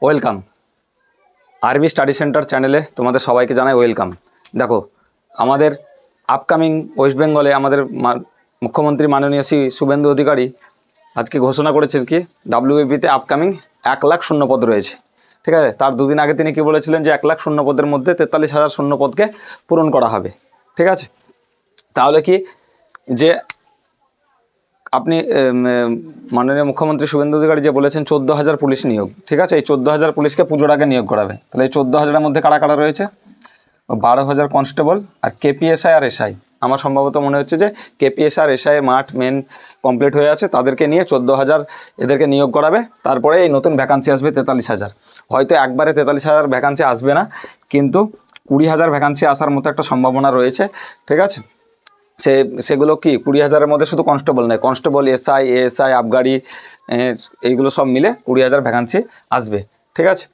Welcome আরবি study centre চ্যানেলে তোমাদের সবাইকে জানাই ওয়েলকাম। দেখো, আমাদের আপকামিং ওয়েস্ট বেঙ্গলে আমাদের মুখ্যমন্ত্রী মাননীয় শ্রী শুভেন্দু অধিকারী আজকে ঘোষণা করেছেন কি ডাব্লিউবিপিতে আপকামিং 1,00,000 শূন্যপদ রয়েছে। ঠিক আছে, তার দুদিন আগে তিনি কি বলেছিলেন যে 1,00,000 শূন্যপদের মধ্যে 43,000 শূন্যপদকে পূরণ করা হবে। ঠিক আছে, তাহলে কি যে আপনি মাননীয় মুখ্যমন্ত্রী শুভেন্দু অধিকারী যে বলেছেন 14,000 পুলিশ নিয়োগ, ঠিক আছে, এই 14,000 পুলিশকে পুজোর আগে নিয়োগ করাবে। তাহলে এই 14,000-এর মধ্যে কারা কারা রয়েছে? 12,000 কনস্টেবল আর কেপিএসআই আর এসআই। আমার সম্ভবত মনে হচ্ছে যে কেপিএস আর এসআই মাঠ মেন কমপ্লিট হয়ে আছে, তাদেরকে নিয়ে 14,000 এদেরকে নিয়োগ করাবে। তারপরে এই নতুন ভ্যাকান্সি আসবে 43,000। হয়তো একবারে 43,000 ভ্যাকান্সি আসবে না, কিন্তু 20,000 ভ্যাকান্সি আসার মতো একটা সম্ভাবনা রয়েছে। ঠিক আছে, সেগুলো কি 20,000-এর মধ্যে শুধু কনস্টেবল নয়, কনস্টেবল, এসআই, এএসআই, আবগারি, এইগুলো সব মিলে 20,000 ভ্যাকান্সি আসবে। ঠিক আছে,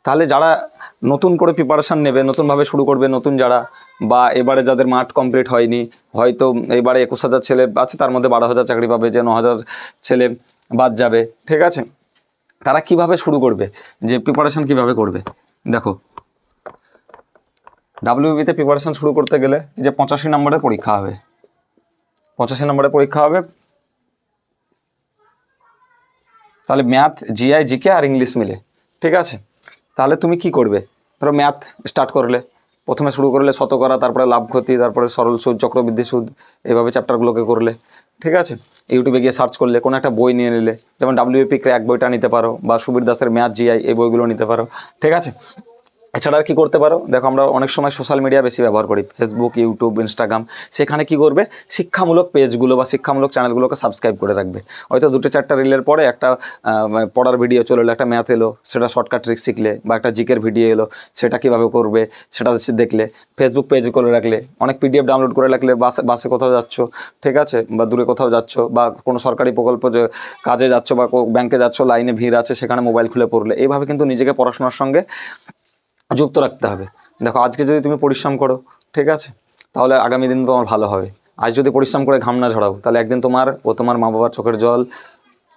তাহলে যারা নতুন করে প্রিপারেশান নেবে, নতুনভাবে শুরু করবে, নতুন যারা, বা এবারে যাদের মাঠ কমপ্লিট হয়নি, হয়তো এবারে 21,000 ছেলে আছে, তার মধ্যে 12,000 চাকরি পাবে, যে 9,000 ছেলে বাদ যাবে। ঠিক আছে, তারা কিভাবে শুরু করবে, যে প্রিপারেশান কিভাবে করবে? দেখো, ডাব্লিউবিতে প্রিপারেশান শুরু করতে গেলে যে 85 নম্বরের পরীক্ষা হবে, 85 নম্বরের পরীক্ষা হবে। তাহলে ম্যাথ, জিআই, জিকে আর ইংলিশ মিলে। ঠিক আছে, তাহলে তুমি কি করবে? ধরো ম্যাথ স্টার্ট করলে, প্রথমে শুরু করলে শতকরা, তারপরে লাভ ক্ষতি, তারপরে সরল সুদ, চক্রবৃদ্ধি সুদ, এইভাবে চ্যাপ্টারগুলোকে করলে। ঠিক আছে, ইউটিউবে গিয়ে সার্চ করলে, কোনো একটা বই নিয়ে নিলে, যেমন ডাব্লিউপি ক্র্যাক বইটা নিতে পারো, বা সুবীর দাসের ম্যাথ, জিআই, এই বইগুলো নিতে পারো। ঠিক আছে, এছাড়া আর কী করতে পারো? দেখো, আমরা অনেক সময় সোশ্যাল মিডিয়া বেশি ব্যবহার করি, ফেসবুক, ইউটিউব, ইনস্টাগ্রাম। সেখানে কি করবে? শিক্ষামূলক পেজগুলো বা শিক্ষামূলক চ্যানেলগুলোকে সাবস্ক্রাইব করে রাখবে। হয়তো 2-4টা রিলের পরে একটা পড়ার ভিডিও চলে এলো, একটা ম্যাথ এলো, সেটা শর্টকাট ট্রিক শিখলে, বা একটা জিকের ভিডিও এলো, সেটা কীভাবে করবে সেটা দেখলে। ফেসবুক পেজ করে রাখলে, অনেক পিডিএফ ডাউনলোড করে রাখলে, বাসে কোথাও যাচ্ছ, ঠিক আছে, বা দূরে কোথাও যাচ্ছ, বা কোনো সরকারি প্রকল্প যে কাজে যাচ্ছ, বা ব্যাংকে যাচ্ছ, লাইনে ভিড় আছে, সেখানে মোবাইল খুলে পড়লে। এইভাবে কিন্তু নিজেকে পড়াশোনার সঙ্গে যুক্ত রাখতে হবে। দেখো, আজকে যদি তুমি পরিশ্রম করো, ঠিক আছে, তাহলে আগামী দিন তোমার ভালো হবে। আজ যদি পরিশ্রম করে ঘাম না ঝরাও, তাহলে একদিন তোমার ও তোমার মা বাবার চোখের জল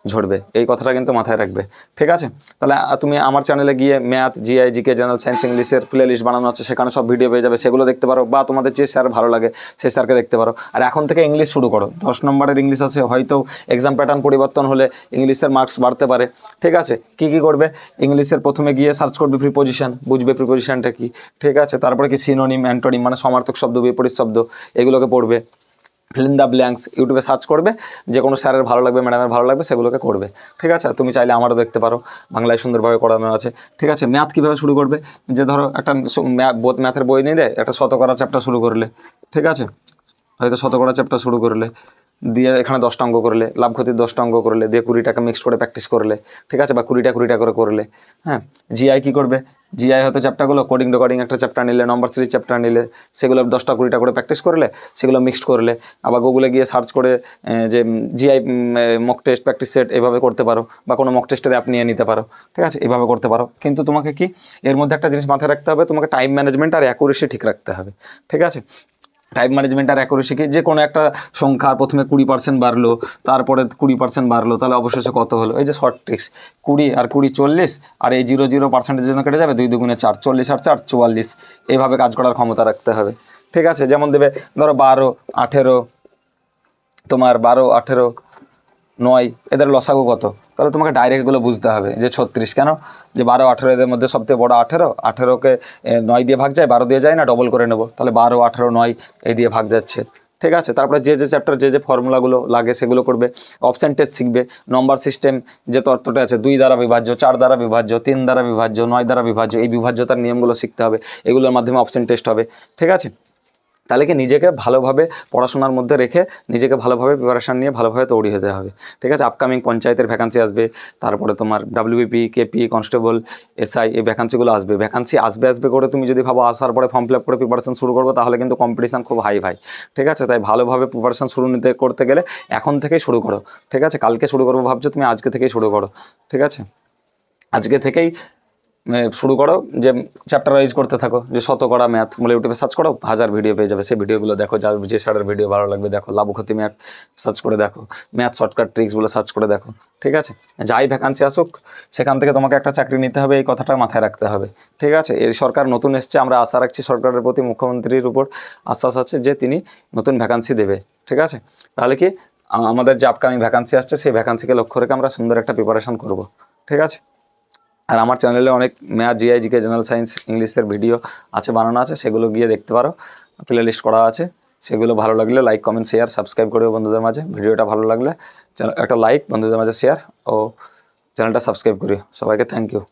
ঝরবে। এই কথাটা কিন্তু মাথায় রাখবে। ঠিক আছে, তাহলে তুমি আমার চ্যানেলে গিয়ে math, GI, GK, general science, ইংলিশের প্লে লিস্ট বানানো আছে, সেখানে সব ভিডিও পেয়ে যাবে, সেগুলো দেখতে পারো। বা তোমাদের যে স্যার ভালো লাগে সেই স্যারকে দেখতে পারো। আর এখন থেকে ইংলিশ শুরু করো। 10 নম্বরের ইংলিশ আছে, হয়তো এক্সাম প্যাটার্ন পরিবর্তন হলে ইংলিশের মার্কস বাড়তে পারে। ঠিক আছে, কী কী করবে? ইংলিশের প্রথমে গিয়ে সার্চ করবে প্রিপোজিশন, বুঝবে প্রিপোজিশনটা কী। ঠিক আছে, তারপরে কি সিনোনিম, অ্যান্টোনিম, মানে সমার্থক শব্দ, বিপরীত শব্দ, এগুলোকে পড়বে। ফিল ইন দ্য ব্ল্যাঙ্কস ইউটিউবে সার্চ করবে, যে কোনো স্যারের ভালো লাগবে, ম্যাডামের ভালো লাগবে, সেগুলোকে করবে। ঠিক আছে, তুমি চাইলে আমারও দেখতে পারো, বাংলায় সুন্দরভাবে করানো আছে। ঠিক আছে, ম্যাথ কীভাবে শুরু করবে? যে ধরো একটা ম্যাথের বই নিলে একটা শতকরা চ্যাপ্টার শুরু করলে, ঠিক আছে, হয়তো শতকরা চ্যাপ্টার শুরু করলে, দিয়ে এখানে 10টা অঙ্ক করলে, লাভ ক্ষতির 10টা অঙ্ক করলে, দিয়ে 20 টাকা মিক্সড করে প্র্যাকটিস করলে। ঠিক আছে, বা 20টা করে করলে। হ্যাঁ, জিআই কী করবে? জিআই হয়তো চ্যাপ্টারগুলো কোডিং রেকর্ডিং একটা চ্যাপ্টার নিলে, নম্বর সিরিজ চ্যাপ্টার নিলে, সেগুলো 10টা 20টা করে প্র্যাকটিস করলে, সেগুলো মিক্সড করলে। আবার গুগলে গিয়ে সার্চ করে যে GI mock test practice set, এভাবে করতে পারো, বা কোনো মক টেস্টের অ্যাপ নিয়ে নিতে পারো। ঠিক আছে, এভাবে করতে পারো। কিন্তু তোমাকে কি এর মধ্যে একটা জিনিস মাথায় রাখতে হবে, তোমাকে টাইম ম্যানেজমেন্ট আর অ্যাকুরেসি ঠিক রাখতে হবে। ঠিক আছে, টাইম ম্যানেজমেন্ট আর অ্যাকুরেসি কি? যে কোনো একটা সংখ্যা প্রথমে 20% বাড়লো, তারপরে 20% বাড়লো, তাহলে অবশেষে কত হলো? এই যে শর্ট ট্রিক্স, 20 আর 20 40, আর এই 0% জন্য কেটে যাবে, 2 দুগুণে 4, 40 আর 4 44। এইভাবে কাজ করার ক্ষমতা রাখতে হবে। ঠিক আছে, যেমন দেবে ধরো 12, 18, তোমার 12, 18, 9, এদের লসাগু কত? তাহলে তোমাকে ডাইরেক্ট এগুলো বুঝতে হবে যে 36। কেন? যে 12, 18 এদের মধ্যে সবথেকে বড় 18, 18কে 9 দিয়ে ভাগ যায়, 12 দিয়ে যায় না, ডবল করে নেব। তাহলে 12, 18, 9 এই দিয়ে ভাগ যাচ্ছে। ঠিক আছে, তারপরে যে চ্যাপ্টার যে ফর্মুলাগুলো লাগে সেগুলো করবে। অপশান টেস্ট শিখবে। নম্বর সিস্টেম যে তত্ত্বটা আছে, 2 দ্বারা বিভাজ্য, 4 দ্বারা বিভাজ্য, 3 দ্বারা বিভাজ্য, 9 দ্বারা বিভাজ্য, এই বিভাজ্যতার নিয়মগুলো শিখতে হবে। এগুলোর মাধ্যমে অপশান টেস্ট হবে। ঠিক আছে, তাহলে কি নিজেকে ভালোভাবে পড়াশোনার মধ্যে রেখে নিজেকে ভালোভাবে প্রিপারেশান নিয়ে ভালোভাবে তৈরি হতে হবে। ঠিক আছে, আপকামিং পঞ্চায়েতের ভ্যাকান্সি আসবে, তারপরে তোমার ডাব্লিউবিপি, কেপি, কনস্টেবল, এসআই, এই ভ্যাকান্সিগুলো আসবে। ভ্যাকান্সি আসবে করে তুমি যদি ভাবো আসার পরে ফর্ম ফিল আপ করে প্রিপারেশান শুরু করবো, তাহলে কিন্তু কম্পিটিশান খুব হাই ভাই। ঠিক আছে, তাই ভালোভাবে প্রিপারেশান করতে গেলে এখন থেকেই শুরু করো। ঠিক আছে, কালকে শুরু করবো ভাবছো তুমি, আজকে থেকেই শুরু করো। ঠিক আছে, আজকে থেকেই শুরু করো যে চ্যাপ্টার ওয়াইজ করতে থাকো, যে শতকরা ম্যাথ বলে ইউটিউবে সার্চ করো, 1000 ভিডিও পেয়ে যাবে। সেই ভিডিওগুলো দেখো, যার যে স্যারের ভিডিও ভালো লাগবে দেখো। লাভ ক্ষতি ম্যাথ সার্চ করে দেখো, ম্যাথ শর্টকাট ট্রিক্স বলে সার্চ করে দেখো, ঠিক আছে। যাই ভ্যাকান্সি আসুক সেখান থেকে তোমাকে একটা চাকরি নিতে হবে, এই কথাটা মাথায় রাখতে হবে, ঠিক আছে। এই সরকার নতুন এসছে, আমরা আশা রাখছি সরকারের প্রতি, মুখ্যমন্ত্রীর উপর আশ্বাস আছে যে তিনি নতুন ভ্যাকান্সি দেবে, ঠিক আছে। তাহলে কি আমাদের যে আপকামিং ভ্যাকান্সি আসছে সেই ভ্যাকান্সিকে লক্ষ্য রেখে আমরা সুন্দর একটা প্রিপারেশন করব, ঠিক আছে। আর আমার চ্যানেলে অনেক math, GI, GK, general science, ইংলিশের ভিডিও আছে, বানানো আছে, সেগুলো গিয়ে দেখতে পারো, প্লে লিস্ট করা আছে। সেগুলো ভালো লাগলে লাইক, কমেন্ট, শেয়ার, সাবস্ক্রাইব করবে বন্ধুদের মাঝে। ভিডিওটা ভালো লাগলে একটা লাইক, বন্ধুদের মাঝে শেয়ার ও চ্যানেলটা সাবস্ক্রাইব করিও। সবাইকে থ্যাংক ইউ।